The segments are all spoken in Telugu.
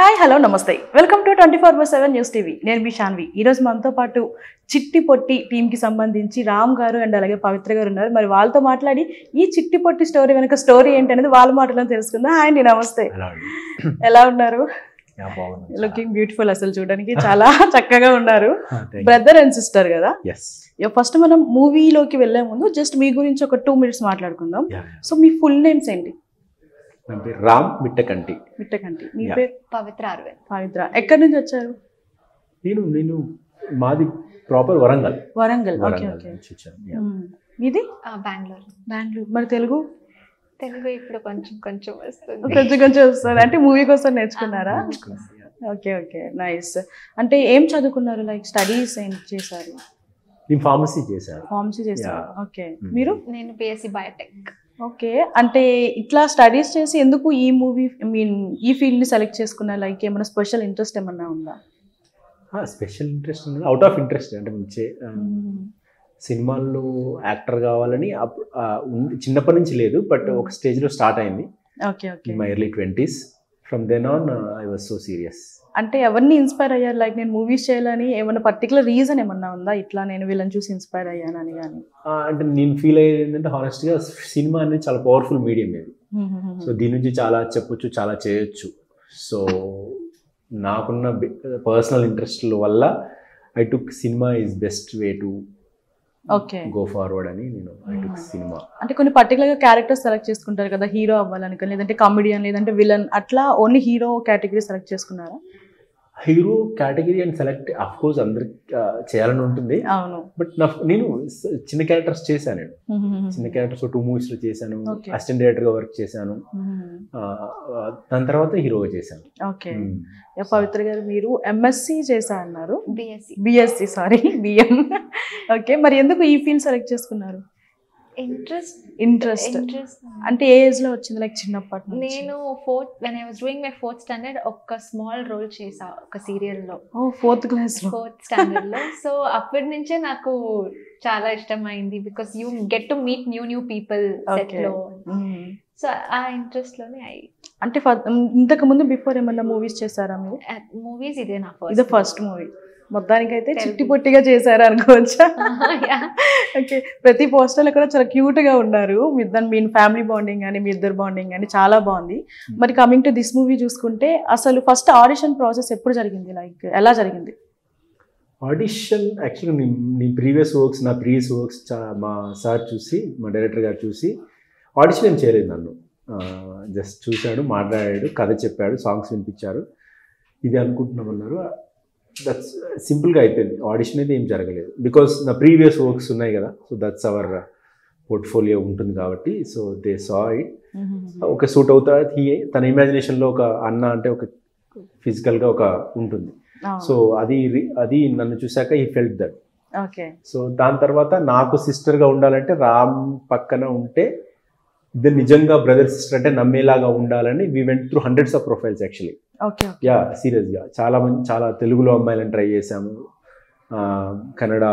హాయ్ హలో నమస్తే వెల్కమ్ టు 24/7 న్యూస్ టీవీ. నేను మీ శాన్వి. ఈరోజు మనతో పాటు చిట్టి పొట్టి టీంకి సంబంధించి రామ్ గారు అండ్ అలాగే పవిత్ర గారు ఉన్నారు. మరి వాళ్ళతో మాట్లాడి ఈ చిట్టి పొట్టి స్టోరీ వెనక స్టోరీ ఏంటనేది వాళ్ళ మాటలో తెలుసుకుందాం. హాయ్ అండి, నమస్తే. ఎలా ఉన్నారు? Looking beautiful. అసలు చూడడానికి చాలా చక్కగా ఉన్నారు. బ్రదర్ అండ్ సిస్టర్ కదా? ఫస్ట్ మనం మూవీలోకి వెళ్లే ముందు జస్ట్ మీ గురించి ఒక 2 minutes మాట్లాడుకుందాం. సో మీ ఫుల్ నేమ్స్ ఏంటి? రామ్ మిట్టకంటి. మిట్టకంటి. మీ పేరు? పవిత్ర అరవింద్. పవిత్ర. ఎక్కడి నుంచి వచ్చారు? నేను మాది proper Warangal. Warangal. Okay okay. మీది? బెంగళూరు. బెంగళూరు. మరి తెలుగు? తెలుగు ఇప్పుడు కొంచెం కొంచెం వస్తుంది. కొంచెం కొంచెం వస్తుంది. అంటే మూవీ కోసం నేర్చుకున్నారా? Okay okay, nice. అంటే ఏం చదువుకున్నారు? లైక్ స్టడీస్ ఏం చేశారు? నేను ఫార్మసీ చేశాను. ఫార్మసీ చేశారు. ఓకే. మీరు? నేను బిఎస్సి బయోటెక్. ఓకే. అంటే ఇట్లా స్టడీస్ చేసి ఎందుకు ఈ మూవీ ఈ ఫీల్డ్ ని సెలెక్ట్ చేసుకున్నా? లైక్ ఏమైనా స్పెషల్ ఇంట్రెస్ట్ ఏమన్నా ఉందా? Special interest out of interest. అంటే సినిమాల్లో యాక్టర్ కావాలని చిన్నప్పటి నుంచి లేదు, బట్ ఒక స్టేజ్లో స్టార్ట్ అయింది. Okay okay. My early 20s. From then on I was so serious. అంటే ఎవరిని ఇన్స్పైర్ అయ్యారు? లైక్ నేను మూవీస్ చేయాలని ఏమన్నా పర్టికులర్ రీజన్ ఏమన్నా ఉందా? ఇట్లా నేను వీళ్ళని చూసి ఇన్స్పైర్ అయ్యానని కానీ? అంటే నేను ఫీల్ అయ్యేది ఏంటంటే, హానెస్ట్గా సినిమా అనేది చాలా పవర్ఫుల్ మీడియం ఇది. సో దీని నుంచి చాలా చెప్పొచ్చు, చాలా చేయొచ్చు. సో నాకున్న పర్సనల్ ఇంట్రెస్ట్ల వల్ల I took cinema is best way to okay go forward అని నేను ఐ టుక్ సినిమా. అంటే కొన్ని పర్టికులర్గా క్యారెక్టర్స్ సెలెక్ట్ చేసుకుంటారు కదా, హీరో అవ్వాలని కానీ, లేదంటే కామెడియన్, లేదంటే విలన్, అట్లా ఓన్లీ హీరో కేటగిరీ సెలెక్ట్ చేసుకున్నారా? హీరో కేటగిరీ అని సెలెక్ట్ అఫ్ కోర్స్ అందరికి చేయాలని ఉంటుంది. అవును. బట్ నేను చిన్న క్యారెక్టర్స్ చేశాను. చిన్న క్యారెక్టర్స్ 2 movies లో చేశాను. అసిస్టెంట్ డైరెక్టర్ గా వర్క్ చేశాను. దాని తర్వాత హీరోగా చేశాను. ఓకే. పవిత్ర గారు, మీరు ఎంఎస్సి చేశా అన్నారు. BSc sorry, BM. ఓకే. మరి ఎందుకు ఈ ఫీల్డ్ సెలెక్ట్ చేసుకున్నారు? ఇంట్రెస్ట్ అంటే ఏ ఏజ్ లో వచ్చింది? లైక్ చిన్నప్పటి నుంచి? నేను when I was doing my 4th standard ఒక స్మాల్ రోల్ చేసా ఒక సీరియల్ లో. 4th class లో? 4th standard లో. సో అప్పటి నుంచే నాకు చాలా ఇష్టమైంది, because you get to meet new people set లో. సో ఆ ఇంట్రెస్ట్ లోనే అంటే ఇంతకు ముందు బిఫోర్ ఏమన్నా మూవీస్ చేశారా మీరు? మూవీస్ ఇదే నా ఫస్ట్ మూవీ. మొత్తానికైతే చిట్టి పొట్టిగా చేశారు అనుకోవచ్చా? ఓకే. ప్రతి పోస్టర్లో కూడా చాలా క్యూట్ గా ఉన్నారు. మీ ఫ్యామిలీ బాండింగ్ కానీ మీ ఇద్దరు బాండింగ్ కానీ చాలా బాగుంది. మరి కమింగ్ టు దిస్ మూవీ చూసుకుంటే, అసలు ఫస్ట్ ఆడిషన్ ప్రాసెస్ ఎప్పుడు జరిగింది? లైక్ ఎలా జరిగింది ఆడిషన్? యాక్చువల్గా నా ప్రీవియస్ వర్క్స్ మా సార్ చూసి, మా డైరెక్టర్ గారు చూసి ఆడిషన్ ఏం చేయలేదు. నన్ను జస్ట్ చూశాడు, మాట్లాడాడు, కథ చెప్పాడు, సాంగ్స్ వినిపించారు, ఇది అనుకుంటున్నామన్నారు. దట్స్ సింపుల్గా అయిపోయింది. ఆడిషన్ అయితే ఏం జరగలేదు, బికాస్ నా ప్రీవియస్ వర్క్స్ ఉన్నాయి కదా. సో దట్స్ అవర్ పోర్ట్ఫోలియో ఉంటుంది కాబట్టి. So they saw it. ఒక సూట్ అవుతాడు. తన ఇమాజినేషన్లో ఒక అన్న అంటే ఒక ఫిజికల్గా ఒక ఉంటుంది. సో అది నన్ను చూశాక ఈ ఫెల్ట్ దట్. ఓకే. సో దాని తర్వాత నాకు సిస్టర్గా ఉండాలంటే రామ్ పక్కన ఉంటే ఇద్దరు నిజంగా బ్రదర్ సిస్టర్ అంటే నమ్మేలాగా ఉండాలని we went through hundreds of profiles actually. Yeah, సీరియస్గా చాలా తెలుగులో అమ్మాయిలను ట్రై చేశాము, కన్నడ,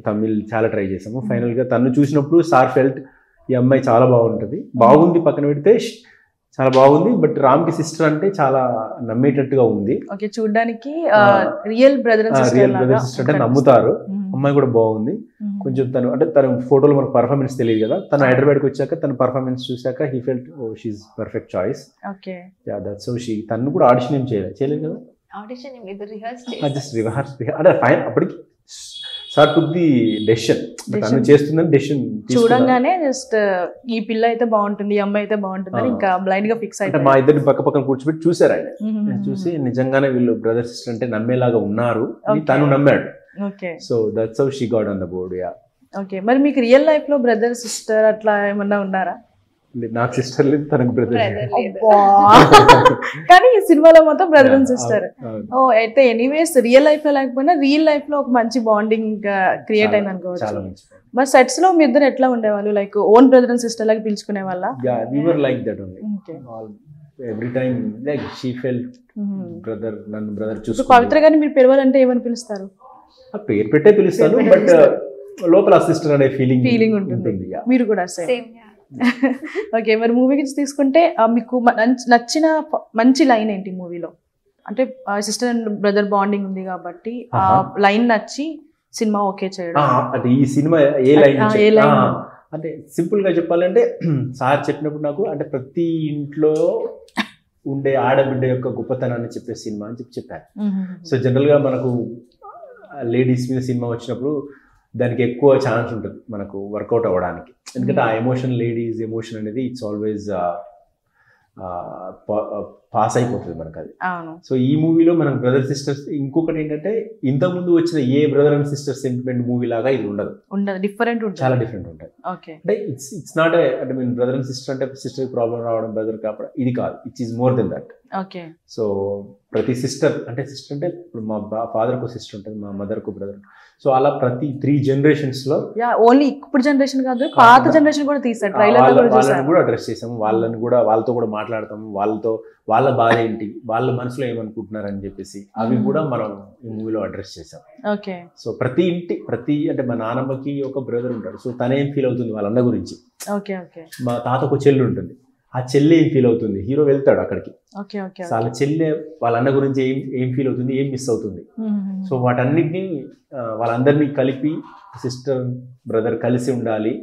తమిళ్ చాలా ట్రై చేసాము. ఫైనల్గా తను చూసినప్పుడు సార్ ఫెల్ట్ ఈ అమ్మాయి చాలా బాగుంది, పక్కన పెడితే చాలా బాగుంది, బట్ రామ్కి సిస్టర్ అంటే చాలా నమ్మేటట్టుగా ఉంది. ఓకే. చూడడానికి రియల్ బ్రదర్ సిస్టర్ అంటే నమ్ముతారు. అమ్మాయి కూడా బాగుంది. కొంచెం తన ఫోటోలో మనకు పర్ఫార్మెన్స్ తెలియదు కదా. తను హైదరాబాద్కి వచ్చాక తన పర్ఫార్మెన్స్ చూసాక he felt she's perfect choice. Okay. Yeah, that's how తను కూడా ఆడిషన్ ఏం చేయలేదు కదా. ఆడిషన్ ఏం లేదు, జస్ట్ రిహార్స్. అంటే ఫైన్ అప్పటికి సార్ టుక్ ది డెసిషన్. తను చేస్తుందని డెసిషన్ చూడంగానే జస్ట్ ఈ పిల్ల అయితే బాగుంటుంది, ఈ అమ్మాయి అయితే బాగుంటుంది అని ఇంకా బ్లైండ్ గా ఫిక్స్ అయితే మా ఇద్దరిని పక్కన కూర్చోబెట్టి చూసారు. ఆయన చూసి నిజంగానే వీళ్ళు బ్రదర్ సిస్టర్ అంటే నమ్మేలాగా ఉన్నారు అని తను నమ్మాడు. Okay. So that's how she got on the board. Yeah. Okay. మరి మీకు రియల్ లైఫ్ లో బ్రదర్ సిస్టర్ అట్లా ఏమన్నా ఉన్నారా? నాకు సిస్టర్ లేదు, తనకు బ్రదర్. కానీ ఈ సినిమాలో మొత్తం బ్రదర్ అండ్ సిస్టర్. అయితే ఎనీవేస్ రియల్ లైఫ్ లో లేకపోయినా రియల్ లైఫ్ లో ఒక మంచి బాండింగ్ క్రియేట్ అయింది అనుకోవచ్చు. మరి సెట్స్ లో మీ ఇద్దరు ఎట్లా ఉండేవాళ్ళు? Like own brother and sister లాగా పిలుచుకునే వాళ్ళ? Like that only. Every time like she felt brother, నన్ను బ్రదర్ చూసి. పవిత్ర గారిని మీరు పిలవాలంటే ఏమని పిలుస్తారు? పేరు పెట్టే పిలుస్తాను, బట్ లోపల సిస్టర్ అనే ఫీలింగ్ ఉంటుంది. మీరు కూడా సేమ్. ఓకే. మరి మూవీ గురించి తీసుకుంటే మీకు నచ్చిన మంచి లైన్ ఏంటి మూవీలో? అంటే సిస్టర్ అండ్ బ్రదర్ బాండింగ్ ఉంది కాబట్టి ఆ లైన్ నచ్చి సినిమా ఓకే చేయడం. అంటే ఈ సినిమా ఏ లైన్ ఏ లైన్ అంటే సింపుల్ గా చెప్పాలంటే సార్ చెప్పినప్పుడు నాకు అంటే ప్రతి ఇంట్లో ఉండే ఆడబిడ్డ యొక్క గొప్పతనాన్ని చెప్పే సినిమా అని చెప్పారు. సో జనరల్ గా మనకు లేడీస్ మీద సినిమా వచ్చినప్పుడు దానికి ఎక్కువ ఛాన్స్ ఉంటుంది మనకు వర్కౌట్ అవ్వడానికి. ఎందుకంటే ఆ ఎమోషన్, లేడీస్ ఎమోషన్ అనేది ఇట్స్ ఆల్వేస్ పాస్ అయిపోతుంది మనకు అది. సో ఈ మూవీలో మనం బ్రదర్ సిస్టర్స్, ఇంకొకటి ఏంటంటే ఇంతకుముందు వచ్చిన ఏ brother and sister sentiment movie లాగా ఇది ఉండదు, డిఫరెంట్, చాలా డిఫరెంట్ ఉంటుంది. అంటే ఇట్స్ నాట్ అంటే మీన్ బ్రదర్ అండ్ సిస్టర్ అంటే సిస్టర్ ప్రాబ్లం రావడం బ్రదర్ కావడం ఇది కాదు, it's is more than that. So ప్రతి సిస్టర్ అంటే ఇప్పుడు మా ఫాదర్కు సిస్టర్ ఉంటుంది, మా మదర్కు బ్రదర్. సో అలా ప్రతి 3 generations లో ఓన్లీ ఇప్పుడు జనరేషన్ కాదు, పాత జనరేషన్ కూడా తీసారు. వాళ్ళని కూడా అడ్రస్ చేసాము, వాళ్ళతో కూడా మాట్లాడతాము, వాళ్ళ బాధ ఏంటి, వాళ్ళ మనసులో ఏమనుకుంటున్నారు అని చెప్పేసి అవి కూడా మనం ఈ మూవీలో అడ్రస్ చేసాం. సో ప్రతి అంటే మా నాన్నమ్మకి ఒక బ్రదర్ ఉంటాడు. సో తనేం ఫీల్ అవుతుంది వాళ్ళ అన్న గురించి. మా తాతకు చెల్లి ఉంటుంది, ఆ చెల్లి ఏం ఫీల్ అవుతుంది, హీరో వెళ్తాడు అక్కడికి. సో వాళ్ళ చెల్లె వాళ్ళ అన్న గురించి ఏం ఫీల్ అవుతుంది, ఏం మిస్ అవుతుంది. సో వాటన్నిటిని వాళ్ళందరినీ కలిపి సిస్టర్ బ్రదర్ కలిసి ఉండాలి,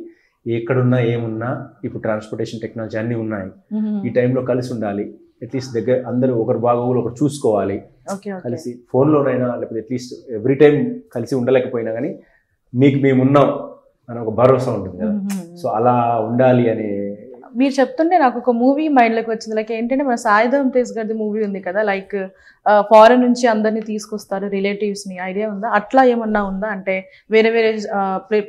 ఎక్కడున్నా ఏమున్నా ఇప్పుడు ట్రాన్స్పోర్టేషన్ టెక్నాలజీ అన్నీ ఉన్నాయి, ఈ టైంలో కలిసి ఉండాలి, అట్లీస్ట్ దగ్గర అందరూ ఒకరు బాగోగులు ఒకరు చూసుకోవాలి, కలిసి ఫోన్లోనైనా లేకపోతే అట్లీస్ట్ ఎవ్రీ టైం కలిసి ఉండలేకపోయినా కానీ మీకు మేమున్నాం అని ఒక భరోసా ఉంటుంది కదా. సో అలా ఉండాలి అనే మీరు చెప్తుంటే నాకు ఒక మూవీ మైండ్లోకి వచ్చింది. లైక్ ఏంటంటే మన సాయిధరం తేజ్ గారి మూవీ ఉంది కదా, లైక్ ఫారెన్ నుంచి అందరినీ తీసుకొస్తారు రిలేటివ్స్ని, ఐడియా ఉందా? అట్లా ఏమన్నా ఉందా? అంటే వేరే వేరే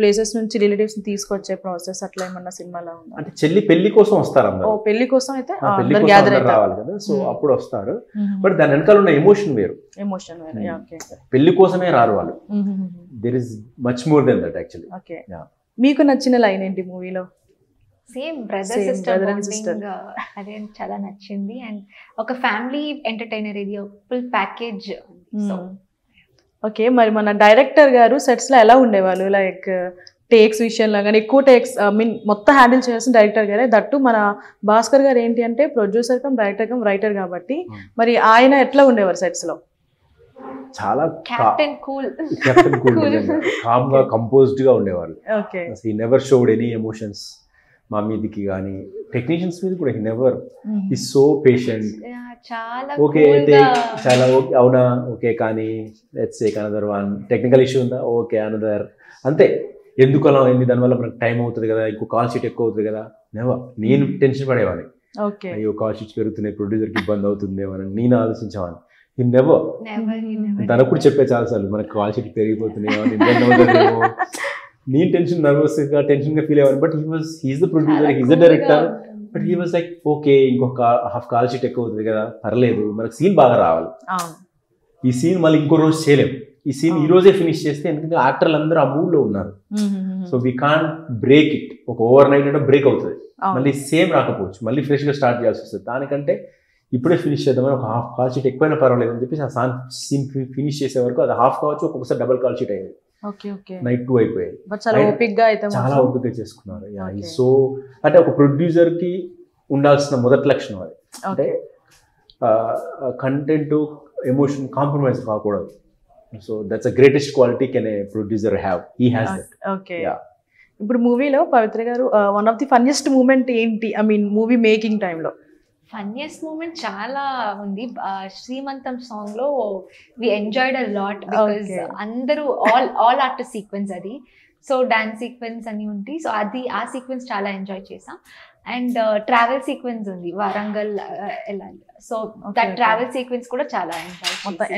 ప్లేసెస్ నుంచి రిలేటివ్స్ని తీసుకొచ్చే ప్రాసెస్ అట్లా ఏమన్నా సినిమాలో ఉందా? అంటే చెల్లి పెళ్లి కోసం వస్తారు అందరూ. పెళ్లి కోసం అయితే రావాలి కదా, సో అప్పుడు వస్తారు. బట్ దాని వెనకాల ఉన్న ఎమోషన్ వేరు. పెళ్లి కోసమే రారు వాళ్ళు. There is much more than that actually. Okay, మీకు నచ్చిన లైన్ ఏంటి మూవీలో? సేమ్ బ్రదర్ సిస్టర్ అదే చాలా నచ్చింది. అండ్ ఒక ఫ్యామిలీ ఎంటర్టైనర్, ఇది ఫుల్ ప్యాకేజ్. ఓకే, మరి మన డైరెక్టర్ గారు సెట్స్ లో ఎలా ఉండేవాళ్ళు? లైక్ టేక్స్ విషయంలో కానీ ఎక్కువ టేక్స్ మొత్తం హ్యాండిల్ చేయాల్సిన డైరెక్టర్ గారే. దట్టు మన భాస్కర్ గారు ఏంటి అంటే producer come director cum writer కాబట్టి మరి ఆయన ఎట్లా ఉండేవారు సెట్స్ లో? చాలా కూల్ కామ్ గా కంపోజ్డ్ గా ఉండేవాళ్ళు. ఓకే, హి నెవర్ షోడ్ ఎనీ ఎమోషన్స్. మా మీదకి కానీ టెక్నీషియన్స్ మీద కూడా హి never is so patient. Okay చాలా ఓకే, అవునా ఓకే, కానీ let's take another one. Technical issue ఉందా, ఓకే అనదర్, అంతే. ఎందుకు అలా అయింది, దానివల్ల మనకు టైం అవుతుంది కదా, ఇంకో కాల్ షీట్ ఎక్కువ అవుతుంది కదా. నెవర్. నేను టెన్షన్ పడేవాడిని, అయ్యో కాల్ షీట్స్ పెరుగుతున్నాయి, ప్రొడ్యూసర్కి ఇబ్బంది అవుతుందేమో అని నేను ఆలోచించేవాడిని. హి నెవర్. తనకు కూడా చెప్పే చాలాసార్లు మనకు కాల్ షీట్ పెరిగిపోతున్నాయో, ఇబ్బంది అవుతుందేమో. నేను టెన్షన్ గా ఫీల్ అయ్యాను. But he's the producer, he's the director. But he was like okay, ఇంకొక హాఫ్ కాల్ షీట్ ఎక్కువ అవుతుంది కదా, పర్లేదు, మనకు సీన్ బాగా రావాలి. ఈ సీన్ మళ్ళీ ఇంకో రోజు చేయలేం, ఈ సీన్ ఈ రోజే ఫినిష్ చేస్తే, ఎందుకంటే యాక్టర్లు అందరూ ఆ మూడ్ లో ఉన్నారు. So we can't break it. ఒక ఓవర్ నైట్ అంటే బ్రేక్ అవుతుంది, మళ్ళీ సేమ్ రాకపోవచ్చు, మళ్ళీ ఫ్రెష్ గా స్టార్ట్ చేయాల్సి వస్తుంది. దానికంటే ఇప్పుడే ఫినిష్ చేద్దామని ఒక హాఫ్ కాల్ షీట్ ఎక్కువైనా పర్వాలేదు అని చెప్పేసి ఆ సీన్ ఫినిష్ చేసే వరకు అది హాఫ్ కావచ్చు, ఒక్కొక్కసారి డబుల్ కాల్ షీట్ అయ్యేది. నైట్ 2 అయిపోయాయి. చాలా ఓపికగా చేసుకున్నారు. సో అంటే ఒక ప్రొడ్యూసర్ కి ఉండాల్సిన మొదటి లక్షణం అది. అంటే కంటెంట్ ఎమోషన్ కాంప్రమైజ్ కాకూడదు. So that's the greatest quality can a producer have. He has that. Okay, ఇప్పుడు మూవీలో Pavitra garu one of the funnest moment ఏంటి? ఐ మీన్ మూవీ మేకింగ్ టైంలో ఫన్నీయెస్ట్ మూమెంట్ చాలా ఉంది. శ్రీమంతం సాంగ్ లో we enjoyed a lot because అందరూ ఆల్ ఆర్టిస్ట్ సీక్వెన్స్ అది. సో డాన్స్ సీక్వెన్స్ అని ఉంటాయి. సో అది ఆ సీక్వెన్స్ చాలా ఎంజాయ్ చేసాం. అండ్ ట్రావెల్ సీక్వెన్స్ ఉంది, వరంగల్ వెళ్ళాలి. సో దట్ ట్రావెల్ సీక్వెన్స్ కూడా చాలా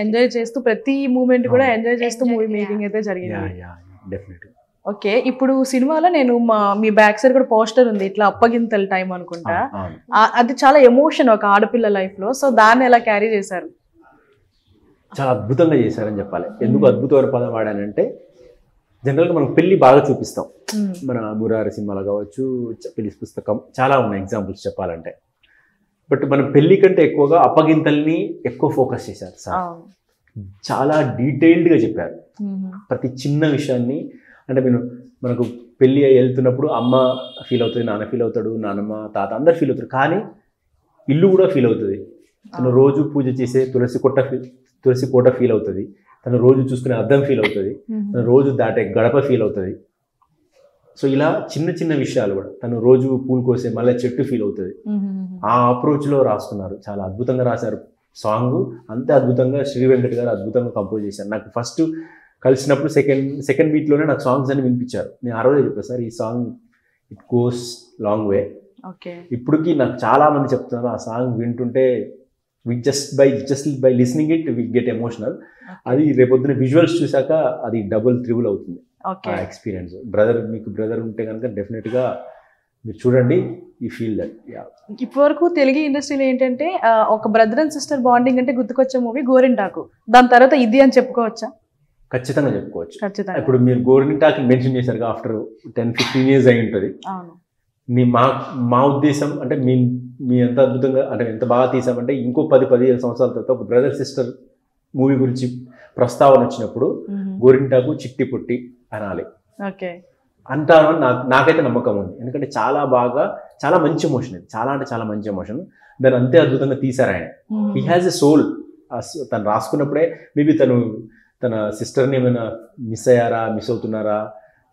ఎంజాయ్ చేస్తూ ప్రతి మూమెంట్ కూడా ఎంజాయ్ చేస్తూ మూవీ మేకింగ్ అయితే జరిగింది. ఓకే, ఇప్పుడు సినిమాలో నేను మీ బ్యాక్ సైడ్ కూడా పోస్టర్ ఉంది, ఇట్లా అప్పగింతల టైం అనుకుంటా. అది చాలా ఎమోషన్ ఒక ఆడపిల్ల లైఫ్ లో. సో దాన్ని ఎలా క్యారీ చేశారు? చాలా అద్భుతంగా చేశారని చెప్పాలి. ఎందుకు అద్భుతమైన పదం వాడానంటే, జనరల్గా మనం పెళ్లి బాగా చూపిస్తాం, మన మురారి సినిమాలో కావచ్చు, పెళ్లి పుస్తకం, చాలా ఉన్నాయి ఎగ్జాంపుల్స్ చెప్పాలంటే. బట్ మన పెళ్లి కంటే ఎక్కువగా అప్పగింతల్ని ఎక్కువ ఫోకస్ చేశారు సార్. చాలా డీటెయిల్డ్గా చెప్పారు ప్రతి చిన్న విషయాన్ని. అంటే మనకు పెళ్ళి వెళ్తున్నప్పుడు అమ్మ ఫీల్ అవుతుంది, నాన్న ఫీల్ అవుతాడు, నాన్నమ్మ తాత అందరు ఫీల్ అవుతారు, కానీ ఇల్లు కూడా ఫీల్ అవుతుంది. తను రోజు పూజ చేసే తులసి కోట ఫీల్ అవుతుంది, తను రోజు చూసుకునే అద్దం ఫీల్ అవుతుంది, తను రోజు దాటే గడప ఫీల్ అవుతుంది. సో ఇలా చిన్న చిన్న విషయాలు కూడా, తను రోజు పూలు కోసే మళ్ళీ చెట్టు ఫీల్ అవుతుంది. ఆ అప్రోచ్లో రాసుకున్నారు, చాలా అద్భుతంగా రాశారు సాంగ్. అంతే అద్భుతంగా శ్రీ వెంకట్ గారు అద్భుతంగా కంపోజ్ చేశారు. నాకు ఫస్ట్ కలిసినప్పుడు సెకండ్ వీక్లోనే నాకు సాంగ్స్ అని వినిపించారు. నేను ఆ రోజే చెప్పాను, సార్ ఈ song it goes long way. ఇప్పటికీ నాకు చాలా మంది చెప్తున్నారు ఆ సాంగ్ వింటుంటే just by listening it we get emotional. అది రేపొద్దున విజువల్స్ చూసాక అది డబుల్ త్రిబుల్ అవుతుంది ఆ ఎక్స్పీరియన్స్. మీకు బ్రదర్ ఉంటే కనుక డెఫినెట్గా మీరు చూడండి, ఈ ఫీల్ దట్. ఇప్పటివరకు తెలుగు ఇండస్ట్రీలో ఏంటంటే ఒక బ్రదర్ అండ్ సిస్టర్ బాండింగ్ అంటే గుర్తుకొచ్చే మూవీ గోరింటాకు, దాని తర్వాత ఇది అని చెప్పుకోవచ్చా? ఖచ్చితంగా చెప్పుకోవచ్చు. ఇప్పుడు మీరు గోరింటాకు మెన్షన్ చేశారు, ఆఫ్టర్ 10-15 years అయి ఉంటుంది. మా ఉద్దేశం అంటే మీ ఎంత అద్భుతంగా అంటే ఎంత బాగా తీసామంటే ఇంకో 10-15 సంవత్సరాల తర్వాత ఒక బ్రదర్ సిస్టర్ మూవీ గురించి ప్రస్తావన వచ్చినప్పుడు గోరింటాకు చిట్టి పొట్టి అనాలి అంటాను. నాకైతే నమ్మకం ఉంది. ఎందుకంటే చాలా మంచి ఎమోషన్, ఇది చాలా అంటే చాలా మంచి ఎమోషన్. దాన్ని అంతే అద్భుతంగా తీశారు ఆయన. He has a soul. తను రాసుకున్నప్పుడే మేబీ తన సిస్టర్ని ఏమైనా మిస్ అవుతున్నారా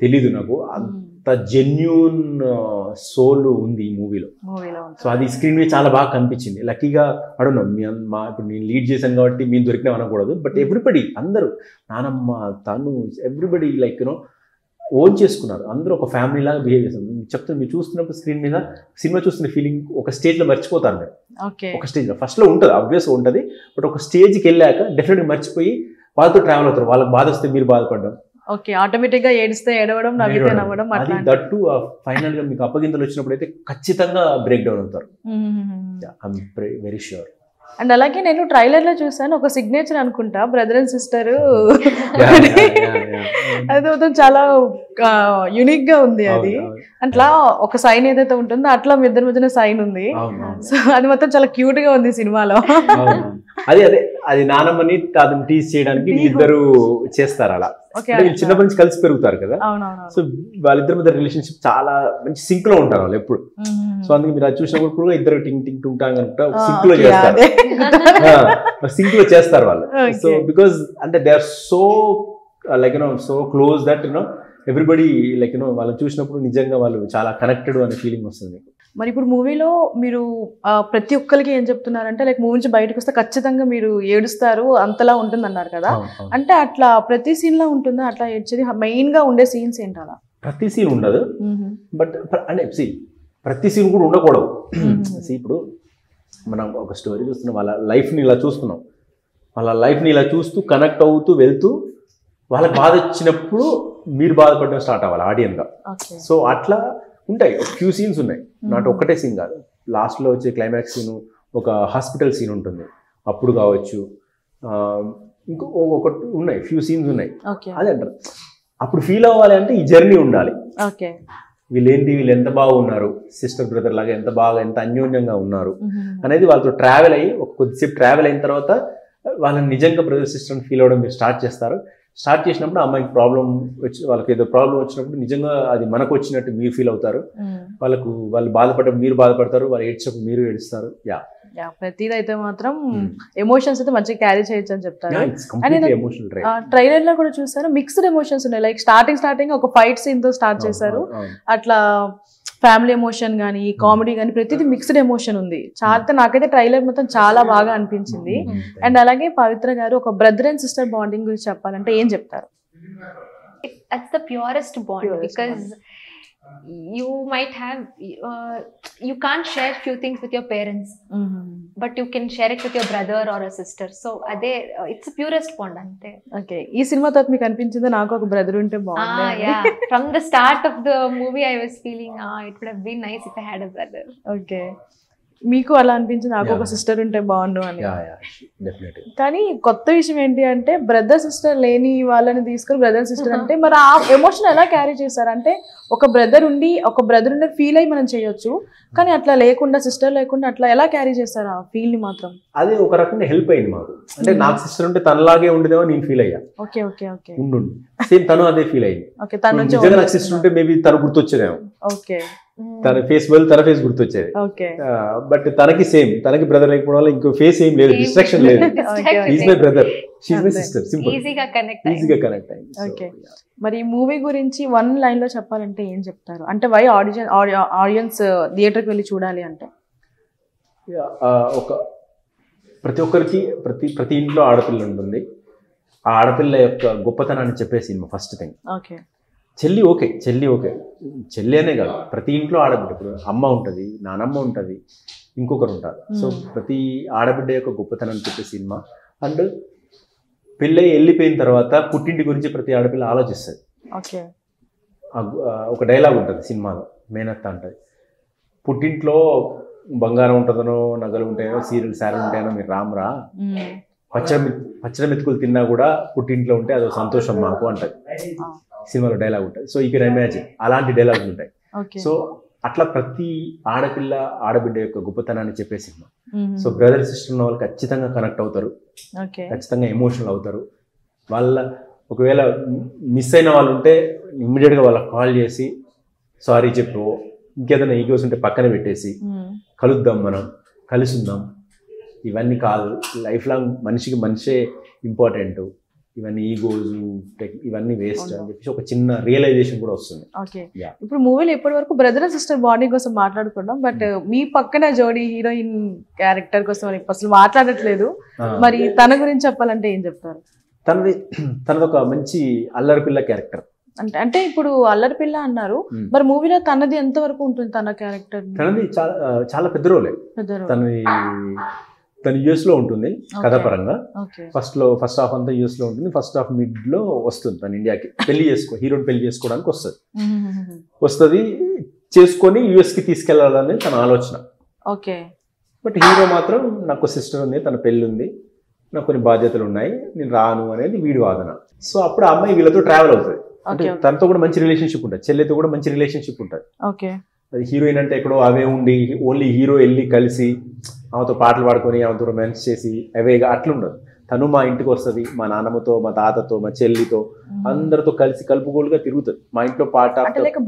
తెలీదు నాకు. అంత జెన్యూన్ సోల్ ఉంది ఈ మూవీలో. సో అది స్క్రీన్ మీద చాలా బాగా కనిపించింది. లక్కీగా అడుగున్నా ఇప్పుడు నేను లీడ్ చేశాను కాబట్టి మేము దొరికినా అనకూడదు, బట్ ఎవ్రీబడి అందరూ నానమ్మ తను ఎవ్రీబడి లైక్ ఓన్ చేసుకున్నారు. అందరూ ఒక ఫ్యామిలీ లాగా బిహేవ్ చేస్తారు. చెప్తాను, మీరు చూస్తున్నప్పుడు స్క్రీన్ మీద సినిమా చూస్తున్న ఫీలింగ్ ఒక స్టేజ్లో మర్చిపోతారు మీరు. ఒక స్టేజ్లో ఫస్ట్లో ఉంటుంది, ఆబ్వియస్గా ఉంటుంది, బట్ ఒక స్టేజ్కి వెళ్ళాక డెఫినెట్గా మర్చిపోయి వాళ్ళతో ట్రావెల్ అవుతారు. వాళ్ళకి బాధ వస్తే మీరు బాధపడ్డం, ఆటోమేటిక్ గా ఏడిస్తే ఏడవడం, నవ్వితే నవ్వడం. అది దట్టు ఫైనల్ గా మీకు అప్పగింతలు వచ్చినప్పుడు అయితే ఖచ్చితంగా బ్రేక్ డౌన్ అవుతారు. I'm very sure. అండ్ అలాగే నేను ట్రైలర్ లో చూసాను, ఒక సిగ్నేచర్ అనుకుంటా బ్రదర్ అండ్ సిస్టర్, అది మొత్తం చాలా యునిక్ గా ఉంది. అది అట్లా ఒక సైన్ ఏదైతే ఉంటుందో అట్లా మీ ఇద్దరి మధ్యన సైన్ ఉంది. సో అది మొత్తం చాలా క్యూట్ గా ఉంది సినిమాలో. అది నానమ్మని అతను టీజ్ చేయడానికి ఇద్దరు చేస్తారు అలా. చిన్నప్పటి నుంచి కలిసి పెరుగుతారు కదా, సో వాళ్ళిద్దరి మధ్య రిలేషన్షిప్ చాలా మంచి సింక్ లో ఉంటారు వాళ్ళు ఎప్పుడు. సో అందుకే మీరు అది చూసినప్పుడు ఇద్దరు టింగ్ టింగ్ టుంగ్ టాంగ్ అనుకుంటా సింక్ లో చేస్తారు, సింక్ లో చేస్తారు వాళ్ళు. సో బికాస్ అంటే they are so like so close that everybody like వాళ్ళని చూసినప్పుడు నిజంగా వాళ్ళు చాలా కనెక్టెడ్ అనే ఫీలింగ్ వస్తుంది. మరి ఇప్పుడు మూవీలో మీరు ప్రతి ఒక్కరికి ఏం చెప్తున్నారంటే లైక్ మూవీ నుంచి బయటకు వస్తే ఖచ్చితంగా మీరు ఏడుస్తారు అంతలా ఉంటుంది అన్నారు కదా, అంటే అట్లా ప్రతి సీన్ లో ఉంటుందా అట్లా ఏడ్చేది? మెయిన్ గా ఉండే సీన్స్ ఏంటి? అలా ప్రతి సీన్ ఉండదు, బట్ అంటే ప్రతి సీన్ కూడా ఉండకూడదు. ఇప్పుడు మనం ఒక స్టోరీ చూస్తున్నాం, వాళ్ళ లైఫ్ని ఇలా చూస్తున్నాం, వాళ్ళ లైఫ్ని ఇలా చూస్తూ కనెక్ట్ అవుతూ వెళ్తూ వాళ్ళకి బాధ వచ్చినప్పుడు మీరు బాధపడడం స్టార్ట్ అవ్వాలి ఆడియన్గా. సో అట్లా ఉంటాయి, ఫ్యూ సీన్స్ ఉన్నాయి, నాట్ ఒక్కటే సీన్ కాదు. లాస్ట్లో వచ్చే క్లైమాక్స్ సీను, ఒక హాస్పిటల్ సీన్ ఉంటుంది అప్పుడు కావచ్చు, ఒకటి ఉన్నాయి, ఫ్యూ సీన్స్ ఉన్నాయి. అదే అంటారు, అప్పుడు ఫీల్ అవ్వాలి అంటే ఈ జర్నీ ఉండాలి. వీళ్ళు ఎంత బాగున్నారు, సిస్టర్ బ్రదర్ లాగా ఎంత అన్యోన్యంగా ఉన్నారు అనేది వాళ్ళతో ట్రావెల్ అయ్యి కొద్దిసేపు ట్రావెల్ అయిన తర్వాత వాళ్ళని నిజంగా బ్రదర్ సిస్టర్ ఫీల్ అవ్వడం మీరు స్టార్ట్ చేస్తారు. స్టార్ట్ చేసినప్పుడు అమ్మాయికి వాళ్ళకి ఏదో ప్రాబ్లం వచ్చినప్పుడు నిజంగా అది మనకు వచ్చినట్టు మీరు ఫీల్ అవుతారు. వాళ్ళు బాధపడ్డప్పుడు మీరు బాధపడతారు, వాళ్ళు ఏడ్చినప్పుడు మీరు ఏడుస్తారు. ప్రతిదైతే మాత్రం ఎమోషన్స్ అయితే మంచిగా క్యారీ చేయొచ్చు అని చెప్తారు. ట్రైలర్ లో కూడా చూసారు, మిక్స్డ్ ఎమోషన్స్ ఉన్నాయి. లైక్ స్టార్టింగ్ ఒక ఫైట్ సీన్ తో స్టార్ట్ చేశారు, అట్లా ఫ్యామిలీ ఎమోషన్ కానీ కామెడీ కానీ ప్రతిదీ మిక్స్డ్ ఎమోషన్ ఉంది. చాలా నాకైతే ట్రైలర్ మొత్తం చాలా బాగా అనిపించింది. అండ్ అలాగే పవిత్ర గారు ఒక బ్రదర్ అండ్ సిస్టర్ బాండింగ్ గురించి చెప్పాలంటే ఏం చెప్తారు? That's the purest bond, because you might have you can't share few things with your parents, but you can share it with your brother or a sister. So ade it's the purest bond ante. Okay, ee cinema తో మీకు అనిపించింది నాకు ఒక బ్రదర్ ఉంటే బాగుంది? Yeah, from the start of the movie I was feeling it would have been nice if I had a brother. Okay, మీకు అలా అనిపించింది నాకు ఒక సిస్టర్ ఉంటే బాగుండు అని? కానీ కొత్త విషయం ఏంటి అంటే బ్రదర్ సిస్టర్ లేని వాళ్ళని తీసుకొని బ్రదర్ సిస్టర్ అంటే మరి ఆ ఎమోషన్ ఎలా క్యారీ చేశారు? అంటే ఒక బ్రదర్ ఉండి ఫీల్ అయ్యి మనం చేయొచ్చు, కానీ అట్లా లేకుండా సిస్టర్ లేకుండా అట్లా ఎలా క్యారీ చేశారు ఆ ఫీల్ ని? మాత్రం అది ఒక రకంగా హెల్ప్ అయింది మాకు. అంటే నాకు సిస్టర్ ఉంటే తనలాగే ఉండేదేమో నేను ఫీల్ అయ్యా. ఓకే ఓకే ఓకే, సేమ్ తను అదే ఫీల్ అయింది. ఓకే, తను నిజంగా నాకు సిస్టర్ ఉంటే మేబీ తను గుర్తొచ్చేదేమో. ఓకే, తన ఫేస్ బదులు తన ఫేస్ గుర్తొచ్చేది. బట్ తనకి సేమ్, తనకి బ్రదర్ లేకపోవడం వల్ల ఇంకో ఫేస్ ఏం లేదు, డిస్ట్రాక్షన్ లేదు. Is my brother, she's my sister, simple, ఈజీగా కనెక్ట్ అయ్యింది. మరి ఈ మూవీ గురించి వన్ లైన్ లో చెప్పాలంటే ఏం చెప్తారు? అంటే వై ఆడియన్స్ థియేటర్కి వెళ్ళి చూడాలి అంటే? ఒక ప్రతి ఒక్కరికి ప్రతి ఇంట్లో ఆడపిల్ల ఉంటుంది. ఆ ఆడపిల్ల యొక్క గొప్పతనాన్ని చెప్పే సినిమా ఫస్ట్ థింగ్. చెల్లి ఓకే, చెల్లి అనే కాదు, ప్రతి ఇంట్లో ఆడబిడ్డ. ఇప్పుడు అమ్మ ఉంటుంది, నానమ్మ ఉంటుంది, ఇంకొకరు ఉంటారు. సో ప్రతి ఆడబిడ్డ యొక్క గొప్పతనాన్ని చెప్పే సినిమా. అండ్ పెళ్ళై వెళ్ళిపోయిన తర్వాత పుట్టింటి గురించి ప్రతి ఆడపిల్ల ఆలోచిస్తుంది. ఒక డైలాగ్ ఉంటుంది సినిమాలో, మేనత్త అంటది, పుట్టింట్లో బంగారం ఉంటుందనో నగలు ఉంటాయనో సారీలు ఉంటాయనో మీరు రామరా, పచ్చడి మెతుకులు తిన్నా కూడా పుట్టింట్లో ఉంటే అదో సంతోషం మాకు అంటది. సినిమాలో డైలాగ్ ఉంటుంది. సో యూ కెన్ ఇమాజిన్ అలాంటి డైలాగులు ఉంటాయి. సో అట్లా ప్రతి ఆడబిడ్డ యొక్క గొప్పతనాన్ని చెప్పే సినిమా. సో బ్రదర్ సిస్టర్ ఉన్న వాళ్ళు ఖచ్చితంగా కనెక్ట్ అవుతారు, ఖచ్చితంగా ఎమోషనల్ అవుతారు. వాళ్ళ ఒకవేళ మిస్ అయిన వాళ్ళు ఉంటే ఇమ్మీడియట్గా వాళ్ళకి కాల్ చేసి సారీ చెప్పు, ఇంకేదైనా ఈగోస్ ఉంటే పక్కన పెట్టేసి కలుద్దాం, మనం కలిసి ఉందాం. ఇవన్నీ కాదు, లైఫ్ లాంగ్ మనిషికి మనిషే ఇంపార్టెంట్, ఇవన్నీ ఈగోస్ ఇవన్నీ వేస్ట్ అని చెప్పేసి ఒక చిన్న రియలైజేషన్ కూడా వస్తుంది. ఇప్పుడు మూవీలో ఇప్పటి వరకు బ్రదర్ అండ్ సిస్టర్ బాండింగ్ కోసం మాట్లాడుకున్నాం, బట్ మీ పక్కన జోడీ హీరోయిన్ క్యారెక్టర్ కోసం అసలు మాట్లాడట్లేదు. మరి తన గురించి చెప్పాలంటే ఏం చెప్తారు? తనది ఒక మంచి అల్లరి పిల్ల క్యారెక్టర్. అంటే ఇప్పుడు అల్లరి పిల్ల అన్నారు, మరి మూవీలో తనది ఎంత వరకు ఉంటుంది? తన క్యారెక్టర్ తనది చాలా పెద్ద రోలే. తను యుఎస్ లో ఉంటుంది కథాపరంగా. ఫస్ట్ హాఫ్ అంతా యుఎస్ లో ఉంటుంది, ఫస్ట్ హాఫ్ మిడ్ లో వస్తుంది తను ఇండియాకి. హీరోని పెళ్లి చేసుకోవడానికి వస్తుంది, చేసుకొని యుఎస్ కి తీసుకెళ్లాలని తన ఆలోచన. బట్ హీరో మాత్రం నాకు సిస్టర్ ఉంది, తన పెళ్లి ఉంది, నాకు కొన్ని బాధ్యతలు ఉన్నాయి, నేను రాను అనేది వీడి వాదన. సో అప్పుడు ఆ అమ్మాయి వీళ్ళతో ట్రావెల్ అవుతుంది. అంటే తనతో కూడా మంచి రిలేషన్షిప్ ఉంటుంది, చెల్లితో కూడా మంచి రిలేషన్షిప్ ఉంటుంది. అది హీరోయిన్ అంటే ఎక్కడో అవే ఉండి ఓన్లీ హీరో వెళ్ళి కలిసి ఆమెతో పాటలు పాడుకొని ఆమెతో రొమాన్స్ చేసి అవేగా అట్లుండదు. తను మా ఇంటికి వస్తుంది, మా నాన్నమ్మతో, మా తాతతో, మా చెల్లితో అందరితో కలిసి కలుపుగోలుగా తిరుగుతుంది. మా ఇంట్లో పాట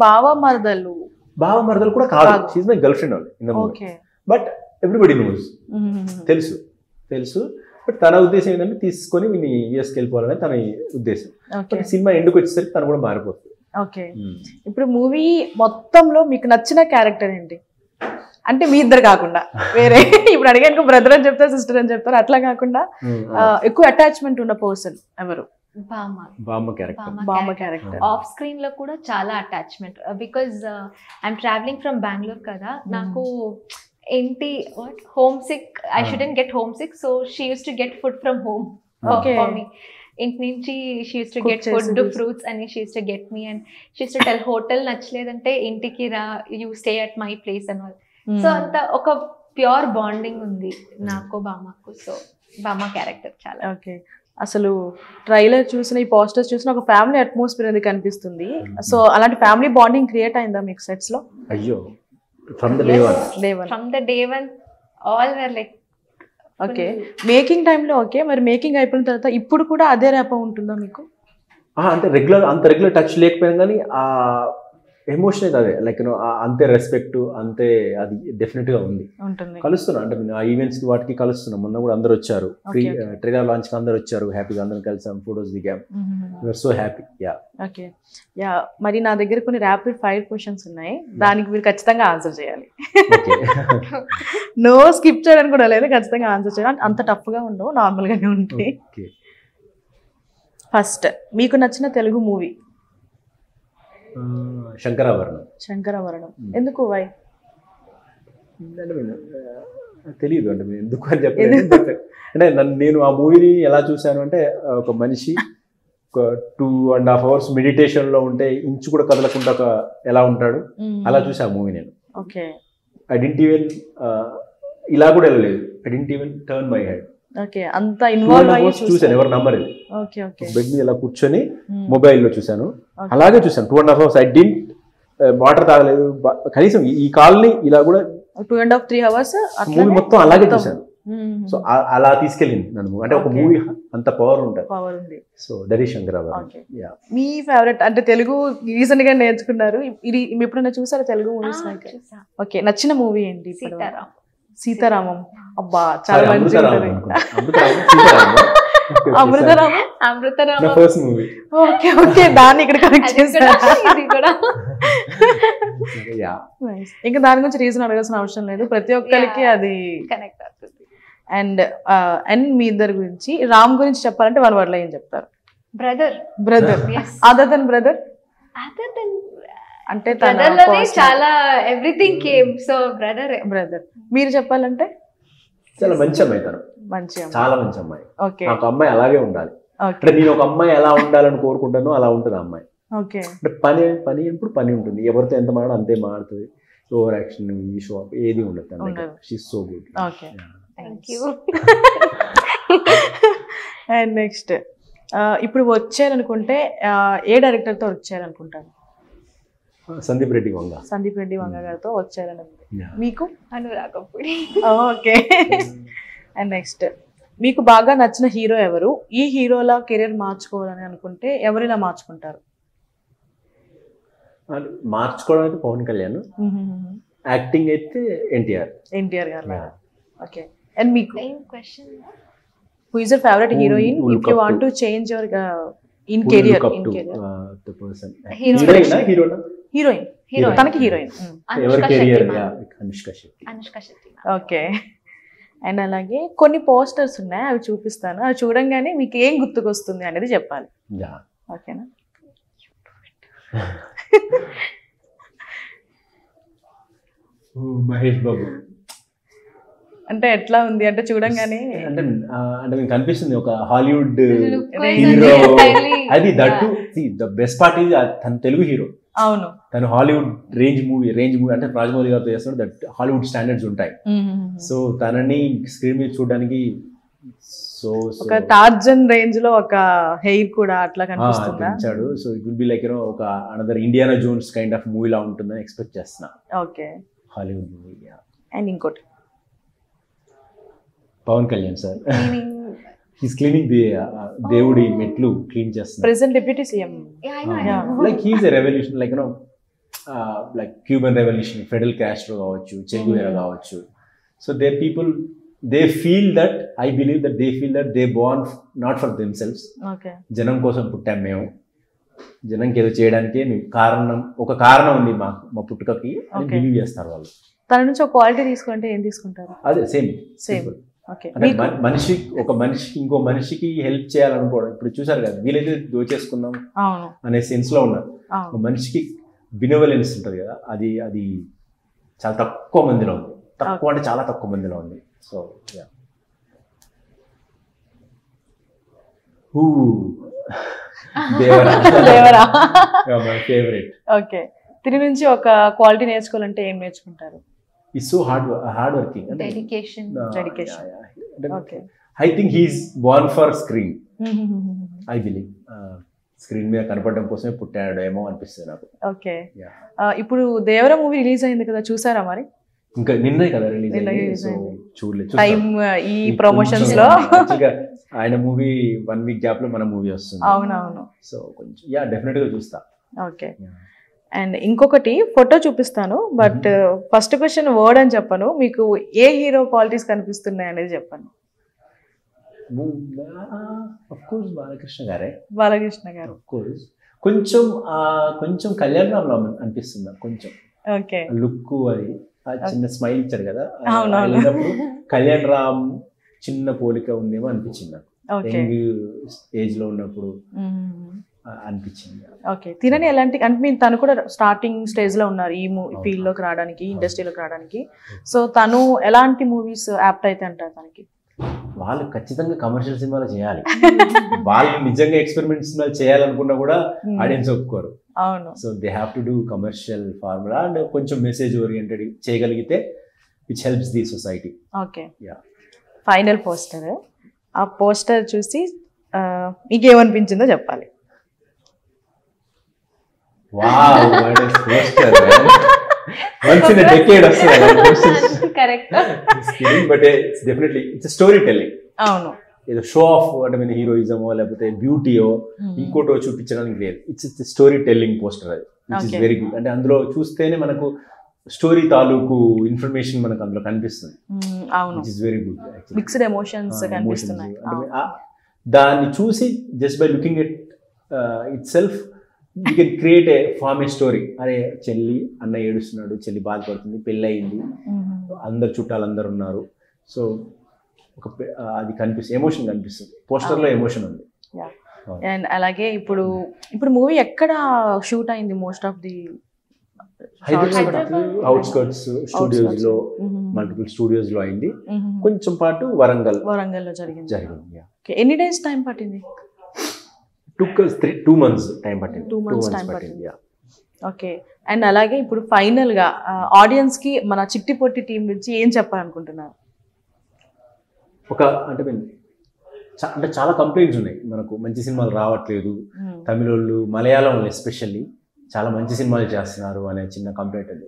బావ మరదలు కూడా కాదు, she's my girlfriend only in the movie. But everybody knows, తెలుసు. బట్ తన ఉద్దేశం ఏంటంటే తీసుకొని వీని యూఎస్కి వెళ్ళిపోవాలనే తన ఉద్దేశం. సినిమా ఎండుకు వచ్చేసరికి తను కూడా మారిపోతుంది. ఇప్పుడు మూవీ మొత్తంలో మీకు నచ్చిన క్యారెక్టర్ ఏంటి? అంటే మీ ఇద్దరు కాకుండా వేరే, ఇప్పుడు అడిగాను బ్రదర్ అని చెప్తారు, సిస్టర్ అని చెప్తారు, అట్లా కాకుండా ఎక్కువ అటాచ్మెంట్ ఉన్న పర్సన్ ఎవరు? బామ్మ క్యారెక్టర్. ఆఫ్ స్క్రీన్ లో కూడా చాలా attachment, because I'm travelling from Bengaluru కదా, నాకు ఏంటి homesick, I shouldn't get homesick, so she used to get food from home for me. ఇంటి నుంచి she used to get food, fruits అని she used to get me, and she used to tell hotel నచ్చలేదంటే ఇంటికి రా, you stay at my place and all. So అంత ఒక ప్యూర్ బాండింగ్ ఉంది నాకు బామ్మకు. సో బామ్మ క్యారెక్టర్ చాలా అసలు ట్రైలర్ చూసిన, ఈ పోస్టర్స్ చూసిన ఒక ఫ్యామిలీ అట్మాస్ఫియర్ అనేది కనిపిస్తుంది. సో అలాంటి ఫ్యామిలీ బాండింగ్ క్రియేట్ అయిందా మీకు సెట్స్ లో? అయ్యో, from the day one all were like making టైంలో. మరి మేకింగ్ అయిపోయిన తర్వాత ఇప్పుడు కూడా అదే ర్యాప్ ఉంటుందా మీకు? అంటే అంత రెగ్యులర్ టచ్ లేకపోయినా కానీ ఆ ఎమోషన్ అదే, లైక్ అంతే రెస్పెక్ట్, అంతే అది డెఫినెట్ గా ఉంది. కలుస్తున్నాం అంటే ఆ ఈవెంట్స్ కి వాటికి కలుస్తున్నాం. మొన్న కూడా అందరు వచ్చారు, ట్రైలర్ లాంచ్ కి అందరు వచ్చారు, హ్యాపీగా అందరం కలిసాం, ఫోటోస్ దిగాం. You're so happy. మరి నా దగ్గర కొన్ని ర్యాపిడ్ ఫైర్ క్వశ్చన్స్ ఉన్నాయి, దానికి మీరు ఖచ్చితంగా ఆన్సర్ చేయాలి. నో స్కిప్ చేయడానికి కూడా లేదు, ఖచ్చితంగా ఆన్సర్ చేయాలి. అంత టఫ్ గా ఉండవు, నార్మల్ గానే ఉంటాయి. ఫస్ట్, మీకు నచ్చిన తెలుగు మూవీ? శంకరాభరణం. ఎందుకు? వై? తెలియదు అంటే ఎందుకు అని చెప్పలేదు. అంటే నేను ఆ మూవీని ఎలా చూశాను అంటే, ఒక మనిషి ఒక 2.5 hours మెడిటేషన్ లో ఉంటే ఇంచు కూడా కదలకుండా ఎలా ఉంటాడు, అలా చూసా ఆ మూవీ నేను. ఐ డిడ్ంట్ ఈవెన్ ఇలా కూడా వెళ్ళలేదు, I didn't even turn my head. అంత ఇన్వాల్వ్ అయ్యి చూసాను, ఎవరు నంబర్ ఇది, బెడ్ మీద ఇలా కూర్చొని మొబైల్లో చూసాను, అలాగే చూసాను 2.5 hours. ఐ డింట్ వాటర్ తాగలేదు కనీసం, ఈ కాల్ని ఇలా కూడా 2.5-3 hours మూవీ మొత్తం అలాగే చూసాను. సో అలా తీసుకెళ్ళింది నన్ను. అంటే ఒక మూవీ అంత పవర్ ఉంటుంది. పవర్ ఉంది. So that is Shankarabharanam. మీ ఫేవరెట్ అంటే తెలుగు రీసెంట్ గా నేర్చుకున్నారు, ఇది ఎప్పుడైనా చూసారా తెలుగు మూవీస్? ఓకే, నచ్చిన మూవీ ఏంటి? సీతారామం. అబ్బా చాలా మంచి అమృతరామం. ఓకే ఓకే, దాన్ని ఇక్కడ కనెక్ట్ చేశారు. ఇంకా దాని గురించి రీజన్ అడగాల్సిన అవసరం లేదు, ప్రతి ఒక్కరికి అది కనెక్ట్ అవుతుంది. అండ్ మీ ఇద్దరి గురించి, రామ్ గురించి చెప్పాలంటే వన్ వర్డ్ లో ఏం చెప్తారు? బ్రదర్. అదర్ దెన్ బ్రదర్ అంటే చాలా ఎవ్రీథింగ్ కేమ్. So brother. మీరు చెప్పాలంటే? చాలా మంచి అమ్మాయి తను, చాలా మంచి అమ్మాయి. ఓకే, ఒక అమ్మాయి అలాగే ఉండాలి. అంటే నేను ఒక అమ్మాయి ఎలా ఉండాలని కోరుకుంటానో అలా ఉంటుంది అమ్మాయి. ఓకే, అంటే పని ఎప్పుడు పని ఉంటుంది, ఎవరితో ఎంత మాడో అంతే మాడుతుంది. ఓవర్ యాక్షన్, షో అప్ ఏది ఉండదు. She so good. Okay, thank you. And next, ఇప్పుడు వచ్చారనుకుంటే ఏ డైరెక్టర్ తో వచ్చారనుకుంటారు? సందీప్ రెడ్డి వంగ గారితో వచ్చారని. మీకు? అనురాగపుడి. ఓకే. అండ్ నెక్స్ట్, మీకు బాగా నచ్చిన హీరో ఎవరు? ఈ హీరోలా కెరీర్ మార్చుకోవాలని అనుకుంటే ఎవరిలా మార్చుకుంటారు? మార్చుకోవడం అయితే పవన్ కళ్యాణ్, యాక్టింగ్ అయితే ఎన్టీఆర్ గారు. ఓకే, అండ్ మీకు? Who is your favourite heroine if you want to change your in career? The person. Heroine. తనకి heroine Anushka Shetty. Okay. And అలాగే కొన్ని పోస్టర్స్ ఉన్నాయి, అవి చూపిస్తాను, అవి చూడంగానే మీకు ఏం గుర్తుకొస్తుంది అనేది చెప్పాలి. ఓకేనా? మహేష్ బాబు అంటే ఎట్లా ఉంది అంటే చూడంగానే అంటే మీకు కనిపిస్తుంది ఒక హాలీవుడ్ హీరో. అది దట్టు ద బెస్ట్ పార్ట్ ఇది, తను తెలుగు హీరో. అవును, తను హాలీవుడ్ రేంజ్ మూవీ అంటే రాజమౌళి గారితో చేస్తాడు. దట్ హాలీవుడ్ స్టాండర్డ్స్ ఉంటాయి. సో తనని స్క్రీన్ మీద చూడడానికి సో ఒక టార్జన్ రేంజ్ లో ఒక హెయిర్ కూడా అట్లా కనిపిస్తుందా? So it will be like ఒక another Indiana Jones kind of movie లా ఉంటుందని ఎక్స్పెక్ట్ చేస్తున్నా. Okay, Hollywood movie. అండ్ ఇంకోటి Pawan Kalyan sir, he's cleaning the దేవుడి మెట్లు క్లీన్ చేస్తున్నారు. Present deputy CM. Like he's a revolution, like like Cuban revolution, Fidel Castro కావచ్చు, చెగువేరా కావచ్చు. So there people they feel that, I believe that they feel that they born not for themselves. జనం కోసం పుట్టాం మేము, జనంకి ఏదో చేయడానికి ఒక కారణం ఉంది మా పుట్టుకకి అని బిలీవ్ చేస్తారు వాళ్ళు. తన నుంచి ఒక క్వాలిటీ తీసుకుంటే ఏం తీసుకుంటారు? అదే సేమ్. మనిషికి ఇంకో మనిషికి హెల్ప్ చేయాలనుకోవడం. ఇప్పుడు చూసారు కదా, వీలైతే దోచేసుకుందాం అనే సెన్స్ లో ఉన్నారు. మనిషికి బినోవలెన్స్ ఉంటుంది కదా, అది చాలా తక్కువ మందిలో ఉంది. తక్కువ అంటే చాలా తక్కువ మందిలో ఉంది. So Devara my favourite. Okay, తిని నుంచి ఒక క్వాలిటీ నేర్చుకోవాలంటే ఏం నేర్చుకుంటారు? He's so hard working. Dedication. Okay. I think he's born for screen. I believe. Screen మీద కనపడడం కోసమే పుట్టాడేమో అనిపిస్తుంది నాకు. ఓకే, ఇప్పుడు దేవరా మూవీ రిలీజ్ అయింది కదా, చూసారా మరి? ఇంకా నిన్నే కదా రిలీజ్ అయింది. సో చూడలేదు. టైం ఈ ప్రమోషన్స్ లో ఆయన మూవీ 1 వీక్ గ్యాప్ లో మన మూవీ వస్తుంది. అవునవును. సో కొంచెం డెఫినెట్ గా చూస్తా. ఓకే. అండ్ ఇంకొకటి ఫోటో చూపిస్తాను, బట్ ఫస్ట్ క్వశ్చన్ వర్డ్ అని చెప్పను, మీకు ఏ హీరో క్వాలిటీస్ కనిపిస్తున్నాయి అనేది చెప్పండి. బాలకృష్ణ గారు. కొంచెం కళ్యాణ్ రామ్ లో అనిపిస్తుంది కొంచెం. ఓకే, లుక్ అది చిన్న స్మైల్ ఇచ్చారు కదా, కళ్యాణ్ రామ్ చిన్న పోలిక ఉందేమో అనిపించింది నాకు ఏజ్ లో ఉన్నప్పుడు అనిపించింది. ఓకే, తినని ఎలాంటి అంటే మీరు తను కూడా స్టార్టింగ్ స్టేజ్ లో ఉన్నారు ఈ ఫీల్డ్ లోకి రావడానికి, ఇండస్ట్రీలోకి రావడానికి. సో తను ఎలాంటి మూవీస్ యాప్ట్ అయితే అంటారు తనకి? వాళ్ళు ఖచ్చితంగా కమర్షియల్ సినిమాలు చేయాలి. వాళ్ళు నిజంగా ఎక్స్పెరిమెంట్ సినిమాలు చేయాలనుకున్నా కూడా ఆడియన్స్ ఒప్పుకోరు. అవును. So they have to do commercial formula and కొంచెం మెసేజ్ ఓరియంటెడ్ చేయగలిగితే which helps the society. Okay, final poster. ఆ పోస్టర్ చూసి మీకేమనిపించిందో చెప్పాలి. Wow, what a poster, man. Once in a decade వస్తుంది. Correct. But it's definitely it's story telling. అవును, ఏదో షో ఆఫ్ అంటే మీద హీరోయిజమో లేకపోతే బ్యూటీయో ఇంకోటో చూపించడానికి లేదు. ఇట్స్ స్టోరీ టెల్లింగ్ పోస్టర్ అది, విచ్ ఇస్ వెరీ గుడ్. అంటే అందులో చూస్తేనే మనకు స్టోరీ తాలూకు ఇన్ఫర్మేషన్ మనకు అందులో కనిపిస్తుంది. అవును, which is very good. Mixed emotions కనిపిస్తున్నాయి. దాన్ని చూసి just by looking at it self you can create form a story. అరే చెల్లి అన్న ఏడుస్తున్నాడు, చెల్లి బాధపడుతుంది, పెళ్ళి అయింది, అందరు చుట్టాలు అందరు ఉన్నారు. సో ఒక అది కనిపిస్తుంది, ఎమోషన్ కనిపిస్తుంది. పోస్టర్లో ఎమోషన్ ఉంది. అండ్ అలాగే ఇప్పుడు మూవీ ఎక్కడ షూట్ అయింది? Most of the Hyderabad outskirts studios లో, మల్టిపుల్ స్టూడియోస్ లో అయింది. కొంచెం పాటు వరంగల్లో జరిగింది. ఎన్ని డేస్ టైం పట్టింది? took us 2 months టైం పట్టింది. 2 months టైం పట్టింది. ఓకే. అండ్ అలాగే ఇప్పుడు ఫైనల్ గా ఆడియన్స్ కి మన చిట్టి పొట్టి టీం నుంచి ఏం చెప్పాలనుకుంటున్నారు? అంటే చాలా కంప్లైంట్స్ ఉన్నాయి మనకు, మంచి సినిమాలు రావట్లేదు, తమిళ వాళ్ళు మలయాళం వాళ్ళు ఎస్పెషల్లీ చాలా మంచి సినిమాలు చేస్తున్నారు అనే చిన్న కంప్లైంట్ ఉంది.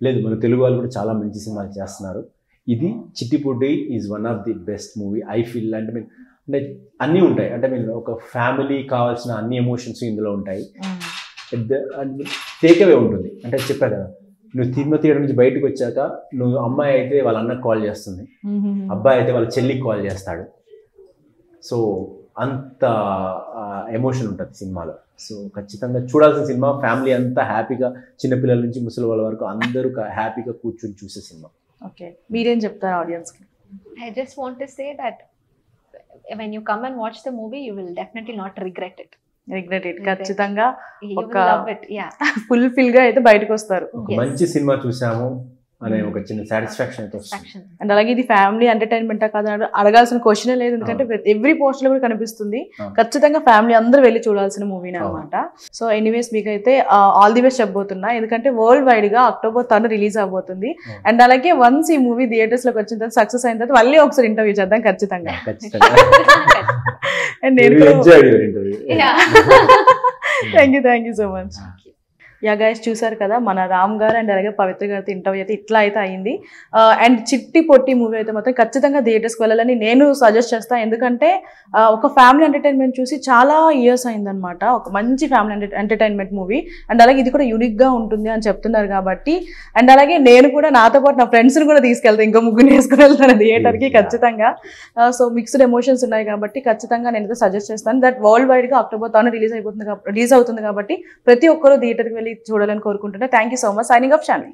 లేదు, మన తెలుగు వాళ్ళు కూడా చాలా మంచి సినిమాలు చేస్తున్నారు. ఇది Chitti Potti is one of the best movie I feel. అంటే అన్నీ ఉంటాయి, అంటే ఒక ఫ్యామిలీ కావాల్సిన అన్ని ఎమోషన్స్ ఇందులో ఉంటాయి. టేక్ అవే ఉంటుంది. అంటే చెప్పా కదా, నువ్వు సినిమా థియేటర్ నుంచి బయటకు వచ్చాక నువ్వు అమ్మాయి అయితే వాళ్ళ అన్నకు కాల్ చేస్తుంది, అబ్బాయి అయితే వాళ్ళ చెల్లికి కాల్ చేస్తాడు. సో అంత ఎమోషన్ ఉంటుంది సినిమాలో. సో ఖచ్చితంగా చూడాల్సిన సినిమా. ఫ్యామిలీ అంతా హ్యాపీగా, చిన్నపిల్లల నుంచి ముసలి వాళ్ళ వరకు అందరూ హ్యాపీగా కూర్చొని చూసే సినిమా. ఓకే, మీరేం చెప్తారు ఆడియన్స్కి? I just want to say that when you come and watch the movie, you will definitely not regret it. ఖచ్చితంగా You will love it. Yeah. Fulfil గా అయితే బయటకు వస్తారు. ఒక మంచి సినిమా చూసాము అనే ఒక చిన్న సాటిస్ఫాక్షన్ అయితే వస్తుంది. అండ్ అలాగే ఇది ఫ్యామిలీ ఎంటర్టైన్మెంట్ కాదు అడగాల్సిన క్వశ్చన్ లేదు, ఎందుకంటే ఎవ్రీ పోస్ట్ లో కూడా కనిపిస్తుంది. ఖచ్చితంగా ఫ్యామిలీ అందరూ వెళ్ళి చూడాల్సిన మూవీని అనమాట. సో ఎనీవేస్ మీకైతే ఆల్ ది బెస్ట్ చెప్పబోతున్నా, ఎందుకంటే వరల్డ్ వైడ్ గా October 3 రిలీజ్ అవబోతుంది. అండ్ అలాగే వన్స్ ఈ మూవీ థియేటర్స్ లోకి వచ్చిన తర్వాత, సక్సెస్ అయిన తర్వాత మళ్ళీ ఒకసారి ఇంటర్వ్యూ చేద్దాం ఖచ్చితంగా. అండ్ నేను thank you so much. Yeah guys, చూసారు కదా మన రామ్ గారు అండ్ అలాగే పవిత్ర గారితో ఇంటర్వ్యూ అయితే ఇట్లా అయితే అయింది. అండ్ చిట్టి పొట్టి మూవీ అయితే మాత్రం ఖచ్చితంగా థియేటర్స్కి వెళ్ళాలని నేను సజెస్ట్ చేస్తాను. ఎందుకంటే ఒక ఫ్యామిలీ ఎంటర్టైన్మెంట్ చూసి చాలా ఇయర్స్ అయిందనమాట. ఒక మంచి ఫ్యామిలీ ఎంటర్టైన్మెంట్ మూవీ. అండ్ అలాగే ఇది కూడా యూనిక్గా ఉంటుంది అని చెప్తున్నారు కాబట్టి, అండ్ అలాగే నేను కూడా నాతో పాటు నా ఫ్రెండ్స్ని కూడా తీసుకెళ్తాను, ఇంకో ముగ్గురు వేసుకుని వెళ్తాను థియేటర్కి ఖచ్చితంగా. సో మిక్స్డ్ ఎమోషన్స్ ఉన్నాయి కాబట్టి ఖచ్చితంగా నేనైతే సజెస్ట్ చేస్తాను. దట్ వరల్డ్ వైడ్గా October 3 రిలీజ్ అవుతుంది కాబట్టి ప్రతి ఒక్కరూ థియేటర్కి వెళ్ళి చూడాలని కోరుకుంటున్నా. Thank you so much. Signing off Shanvi.